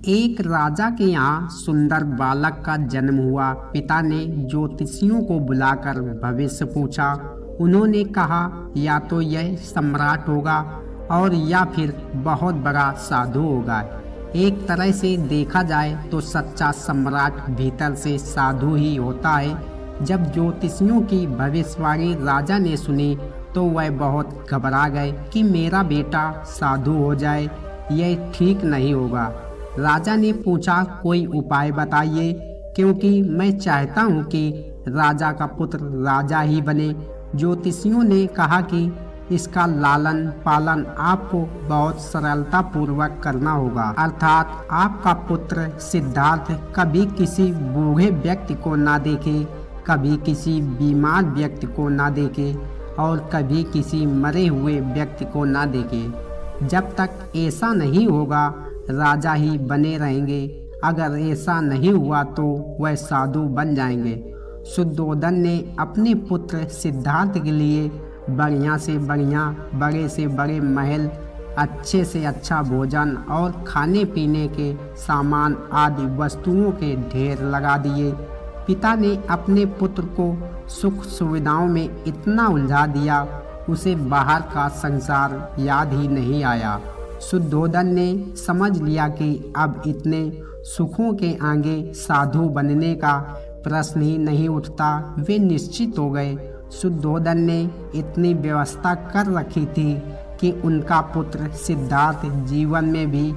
एक राजा के यहाँ सुंदर बालक का जन्म हुआ। पिता ने ज्योतिषियों को बुलाकर भविष्य पूछा। उन्होंने कहा या तो यह सम्राट होगा और या फिर बहुत बड़ा साधु होगा। एक तरह से देखा जाए तो सच्चा सम्राट भीतर से साधु ही होता है। जब ज्योतिषियों की भविष्यवाणी राजा ने सुनी तो वह बहुत घबरा गए कि मेरा बेटा साधु हो जाए, यह ठीक नहीं होगा। राजा ने पूछा कोई उपाय बताइए, क्योंकि मैं चाहता हूँ कि राजा का पुत्र राजा ही बने। ज्योतिषियों ने कहा कि इसका लालन पालन आपको बहुत सरलता पूर्वक करना होगा, अर्थात आपका पुत्र सिद्धार्थ कभी किसी बूढ़े व्यक्ति को ना देखे, कभी किसी बीमार व्यक्ति को ना देखे और कभी किसी मरे हुए व्यक्ति को ना देखे। जब तक ऐसा नहीं होगा राजा ही बने रहेंगे। अगर ऐसा नहीं हुआ तो वह साधु बन जाएंगे। शुद्धोदन ने अपने पुत्र सिद्धार्थ के लिए बढ़िया से बढ़िया, बड़े से बड़े महल, अच्छे से अच्छा भोजन और खाने पीने के सामान आदि वस्तुओं के ढेर लगा दिए। पिता ने अपने पुत्र को सुख सुविधाओं में इतना उलझा दिया, उसे बाहर का संसार याद ही नहीं आया। शुद्धोदन ने समझ लिया कि अब इतने सुखों के आगे साधु बनने का प्रश्न ही नहीं उठता। वे निश्चित हो गए। शुद्धोदन ने इतनी व्यवस्था कर रखी थी कि उनका पुत्र सिद्धार्थ जीवन में भी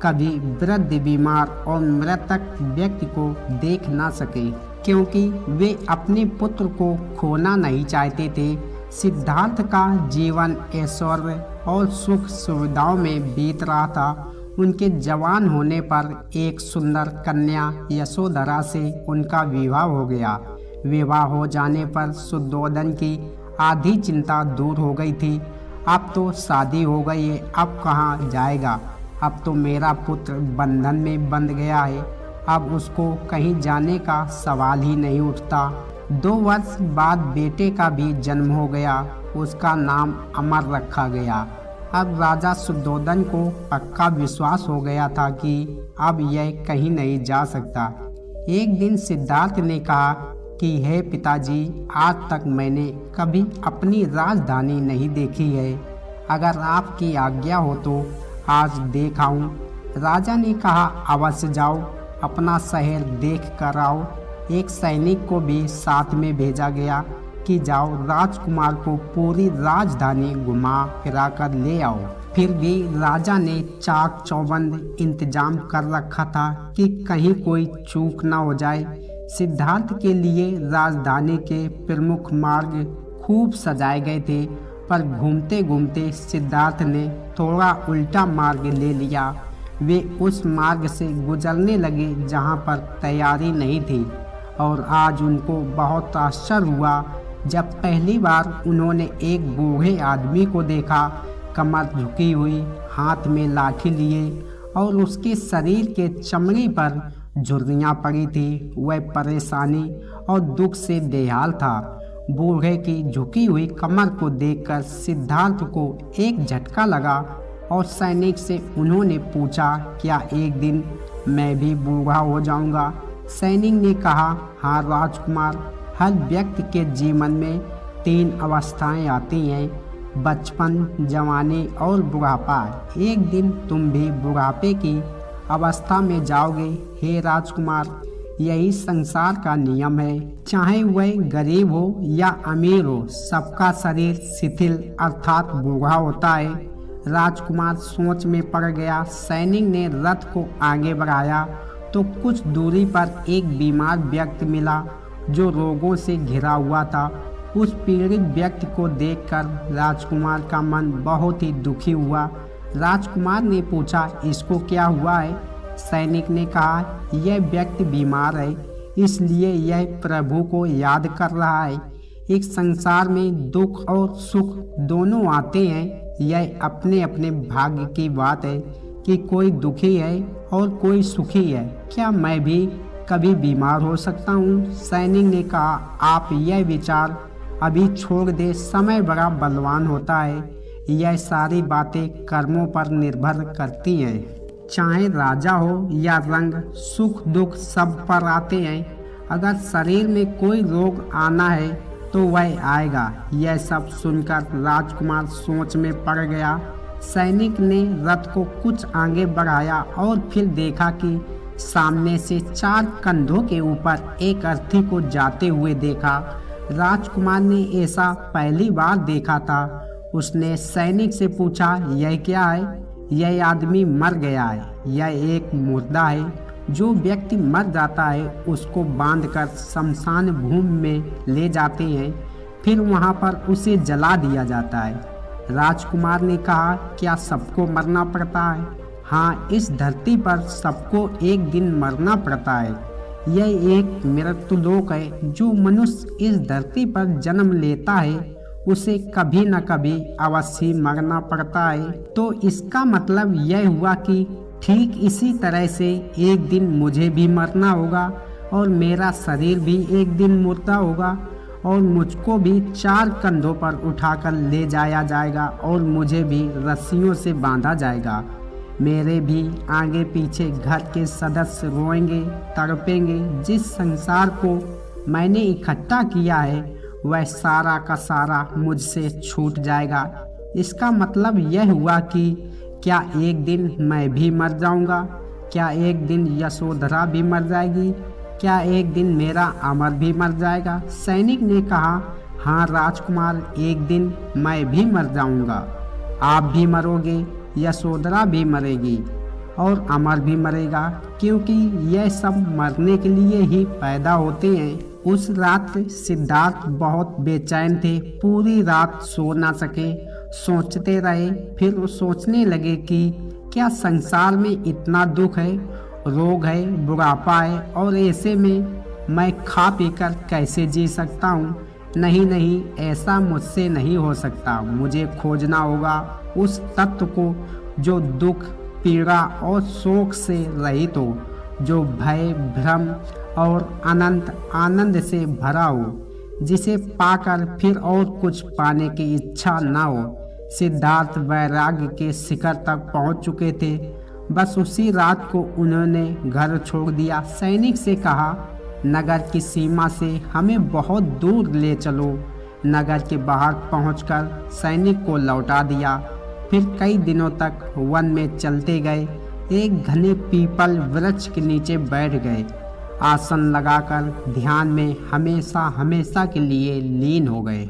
कभी वृद्ध, बीमार और मृतक व्यक्ति को देख ना सके, क्योंकि वे अपने पुत्र को खोना नहीं चाहते थे। सिद्धार्थ का जीवन ऐश्वर्य और सुख सुविधाओं में बीत रहा था। उनके जवान होने पर एक सुंदर कन्या यशोधरा से उनका विवाह हो गया। विवाह हो जाने पर शुद्धोदन की आधी चिंता दूर हो गई थी। अब तो शादी हो गई है, अब कहाँ जाएगा? अब तो मेरा पुत्र बंधन में बंध गया है, अब उसको कहीं जाने का सवाल ही नहीं उठता। 2 वर्ष बाद बेटे का भी जन्म हो गया। उसका नाम अमर रखा गया। अब राजा शुद्धोदन को पक्का विश्वास हो गया था कि अब यह कहीं नहीं जा सकता। एक दिन सिद्धार्थ ने कहा कि हे पिताजी, आज तक मैंने कभी अपनी राजधानी नहीं देखी है। अगर आपकी आज्ञा हो तो आज देख आऊं। राजा ने कहा अवश्य जाओ, अपना शहर देख कर आओ। एक सैनिक को भी साथ में भेजा गया कि जाओ राजकुमार को पूरी राजधानी घुमा फिरा कर ले आओ। फिर भी राजा ने चाक चौबंद इंतजाम कर रखा था कि कहीं कोई चूक ना हो जाए। सिद्धार्थ के लिए राजधानी के प्रमुख मार्ग खूब सजाए गए थे, पर घूमते घूमते सिद्धार्थ ने थोड़ा उल्टा मार्ग ले लिया। वे उस मार्ग से गुजरने लगे जहां पर तैयारी नहीं थी, और आज उनको बहुत आश्चर्य हुआ जब पहली बार उन्होंने एक बूढ़े आदमी को देखा, कमर झुकी हुई, हाथ में लाठी लिए और उसके शरीर के चमड़े पर झुर्रियाँ पड़ी थी। वह परेशानी और दुख से बेहाल था। बूढ़े की झुकी हुई कमर को देखकर सिद्धार्थ को एक झटका लगा और सैनिक से उन्होंने पूछा, क्या एक दिन मैं भी बूढ़ा हो जाऊंगा? सैनिक ने कहा, हाँ राजकुमार, हर व्यक्ति के जीवन में 3 अवस्थाएं आती हैं, बचपन, जवानी और बुढ़ापा। एक दिन तुम भी बुढ़ापे की अवस्था में जाओगे। हे राजकुमार, यही संसार का नियम है। चाहे वह गरीब हो या अमीर हो, सबका शरीर शिथिल अर्थात बूढ़ा होता है। राजकुमार सोच में पड़ गया। सैनिक ने रथ को आगे बढ़ाया तो कुछ दूरी पर एक बीमार व्यक्ति मिला जो रोगों से घिरा हुआ था। उस पीड़ित व्यक्ति को देखकर राजकुमार का मन बहुत ही दुखी हुआ। राजकुमार ने पूछा, इसको क्या हुआ है? सैनिक ने कहा, यह व्यक्ति बीमार है, इसलिए यह प्रभु को याद कर रहा है। एक संसार में दुख और सुख दोनों आते हैं। यह अपने अपने भाग्य की बात है कि कोई दुखी है और कोई सुखी है। क्या मैं भी कभी बीमार हो सकता हूँ? सैनिक ने कहा, आप यह विचार अभी छोड़ दे, समय बड़ा बलवान होता है। यह सारी बातें कर्मों पर निर्भर करती हैं। चाहे राजा हो या रंग, सुख दुख सब पर आते हैं। अगर शरीर में कोई रोग आना है तो वह आएगा। यह सब सुनकर राजकुमार सोच में पड़ गया। सैनिक ने रथ को कुछ आगे बढ़ाया और फिर देखा कि सामने से 4 कंधों के ऊपर एक अर्थी को जाते हुए देखा। राजकुमार ने ऐसा पहली बार देखा था। उसने सैनिक से पूछा, यह क्या है? यह आदमी मर गया है। यह एक मुर्दा है। जो व्यक्ति मर जाता है उसको बांधकर शमशान भूमि में ले जाते हैं, फिर वहां पर उसे जला दिया जाता है। राजकुमार ने कहा, क्या सबको मरना पड़ता है? हाँ, इस धरती पर सबको एक दिन मरना पड़ता है। यह एक मृत्युलोक है। जो मनुष्य इस धरती पर जन्म लेता है उसे कभी न कभी अवश्य मरना पड़ता है। तो इसका मतलब यह हुआ कि ठीक इसी तरह से एक दिन मुझे भी मरना होगा और मेरा शरीर भी एक दिन मुर्दा होगा और मुझको भी 4 कंधों पर उठाकर ले जाया जाएगा और मुझे भी रस्सियों से बांधा जाएगा। मेरे भी आगे पीछे घर के सदस्य रोएंगे, तड़पेंगे। जिस संसार को मैंने इकट्ठा किया है वह सारा का सारा मुझसे छूट जाएगा। इसका मतलब यह हुआ कि क्या एक दिन मैं भी मर जाऊंगा? क्या एक दिन यशोधरा भी मर जाएगी? क्या एक दिन मेरा अमर भी मर जाएगा? सैनिक ने कहा, हाँ राजकुमार, एक दिन मैं भी मर जाऊंगा। आप भी मरोगे, यशोधरा भी मरेगी और अमर भी मरेगा, क्योंकि यह सब मरने के लिए ही पैदा होते हैं। उस रात सिद्धार्थ बहुत बेचैन थे। पूरी रात सो ना सके, सोचते रहे। फिर वो सोचने लगे कि क्या संसार में इतना दुख है, रोग है, बुढ़ापा है और ऐसे में मैं खा पीकर कैसे जी सकता हूँ? नहीं नहीं, ऐसा मुझसे नहीं हो सकता। मुझे खोजना होगा उस तत्व को जो दुख, पीड़ा और शोक से रहित हो, जो भय, भ्रम और अनंत आनंद से भरा हो, जिसे पाकर फिर और कुछ पाने की इच्छा ना हो। सिद्धार्थ वैराग्य के शिखर तक पहुंच चुके थे। बस उसी रात को उन्होंने घर छोड़ दिया। सैनिक से कहा, नगर की सीमा से हमें बहुत दूर ले चलो। नगर के बाहर पहुंचकर सैनिक को लौटा दिया। फिर कई दिनों तक वन में चलते गए। एक घने पीपल वृक्ष के नीचे बैठ गए। आसन लगाकर ध्यान में हमेशा हमेशा के लिए लीन हो गए।